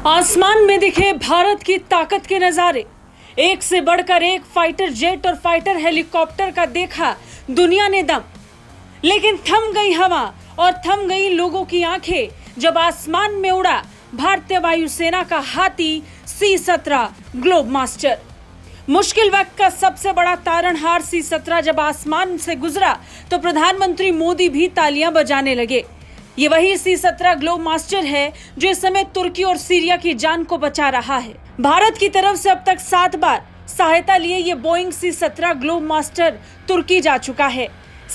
आसमान में दिखे भारत की ताकत के नजारे, एक से बढ़कर एक फाइटर जेट और फाइटर हेलीकॉप्टर का देखा दुनिया ने दम। लेकिन थम गई हवा और थम गई लोगों की आंखें जब आसमान में उड़ा भारतीय वायुसेना का हाथी C-17 ग्लोब मास्टर। मुश्किल वक्त का सबसे बड़ा तारणहार C-17 जब आसमान से गुजरा तो प्रधानमंत्री मोदी भी तालियां बजाने लगे। ये वही C-17 ग्लोब मास्टर है जो इस समय तुर्की और सीरिया की जान को बचा रहा है। भारत की तरफ से अब तक 7 बार सहायता लिए ये बोइंग C-17 ग्लोब मास्टर तुर्की जा चुका है।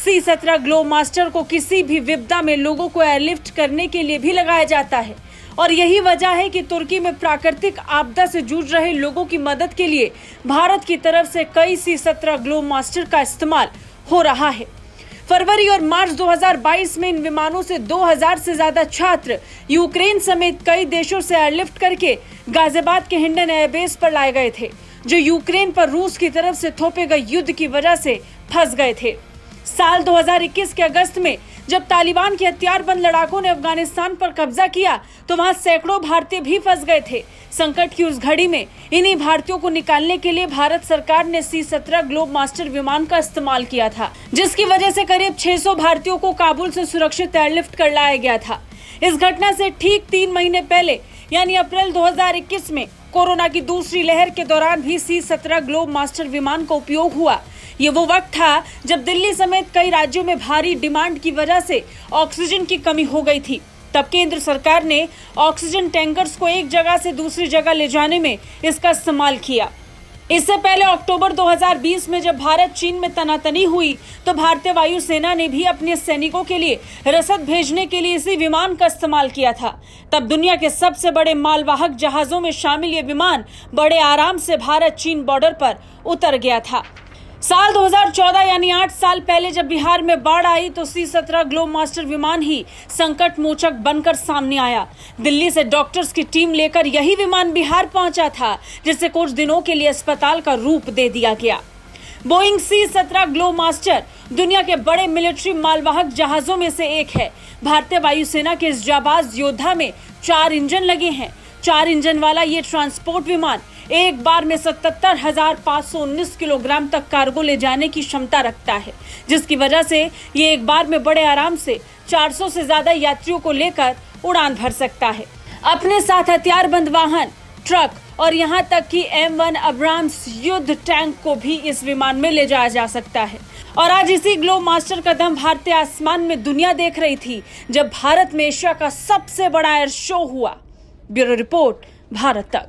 C-17 ग्लोब मास्टर को किसी भी विपदा में लोगों को एयरलिफ्ट करने के लिए भी लगाया जाता है और यही वजह है कि तुर्की में प्राकृतिक आपदा से जूझ रहे लोगों की मदद के लिए भारत की तरफ से कई C-17 ग्लोब मास्टर का इस्तेमाल हो रहा है। फरवरी और मार्च 2022 में इन विमानों से 2000 से ज्यादा छात्र यूक्रेन समेत कई देशों से एयरलिफ्ट करके गाजियाबाद के हिंडन एयरबेस पर लाए गए थे, जो यूक्रेन पर रूस की तरफ से थोपे गए युद्ध की वजह से फंस गए थे। साल 2021 के अगस्त में जब तालिबान के हथियारबंद लड़ाकों ने अफगानिस्तान पर कब्जा किया तो वहां सैकड़ों भारतीय भी फंस गए थे। संकट की उस घड़ी में इन्हीं भारतीयों को निकालने के लिए भारत सरकार ने C-17 ग्लोब मास्टर विमान का इस्तेमाल किया था, जिसकी वजह से करीब 600 भारतीयों को काबुल से सुरक्षित एयरलिफ्ट कर लाया गया था। इस घटना से ठीक 3 महीने पहले यानी अप्रैल 2021 में कोरोना की दूसरी लहर के दौरान भी C-17 ग्लोब मास्टर विमान का उपयोग हुआ। ये वो वक्त था जब दिल्ली समेत कई राज्यों में भारी डिमांड की वजह से ऑक्सीजन की कमी हो गई थी। तब केंद्र सरकार ने ऑक्सीजन टैंकर्स को एक जगह से दूसरी जगह ले जाने में इसका इस्तेमाल किया। इससे पहले अक्टूबर 2020 में जब भारत चीन में तनातनी हुई तो भारतीय वायुसेना ने भी अपने सैनिकों के लिए रसद भेजने के लिए इसी विमान का इस्तेमाल किया था। तब दुनिया के सबसे बड़े मालवाहक जहाजों में शामिल ये विमान बड़े आराम से भारत चीन बॉर्डर पर उतर गया था। साल 2014 यानी 8 साल पहले जब बिहार में बाढ़ आई तो C-17 ग्लोब मास्टर विमान ही संकट मोचक बनकर सामने आया। दिल्ली से डॉक्टर्स की टीम लेकर यही विमान बिहार पहुंचा था, जिसे कुछ दिनों के लिए अस्पताल का रूप दे दिया गया। बोइंग C-17 ग्लोब मास्टर दुनिया के बड़े मिलिट्री मालवाहक जहाजों में से एक है। भारतीय वायुसेना के इस जाबाज योद्धा में 4 इंजन लगे हैं। 4 इंजन वाला ये ट्रांसपोर्ट विमान एक बार में 77,519 किलोग्राम तक कार्गो ले जाने की क्षमता रखता है, जिसकी वजह से ये एक बार में बड़े आराम से 400 से ज्यादा यात्रियों को लेकर उड़ान भर सकता है। अपने साथ हथियारबंद वाहन, ट्रक और यहाँ तक कि M1 अब्राम्स युद्ध टैंक को भी इस विमान में ले जाया जा सकता है। और आज इसी ग्लोब मास्टर का दम भारतीय आसमान में दुनिया देख रही थी जब भारत में एशिया का सबसे बड़ा एयर शो हुआ। ब्यूरो रिपोर्ट, भारत तक।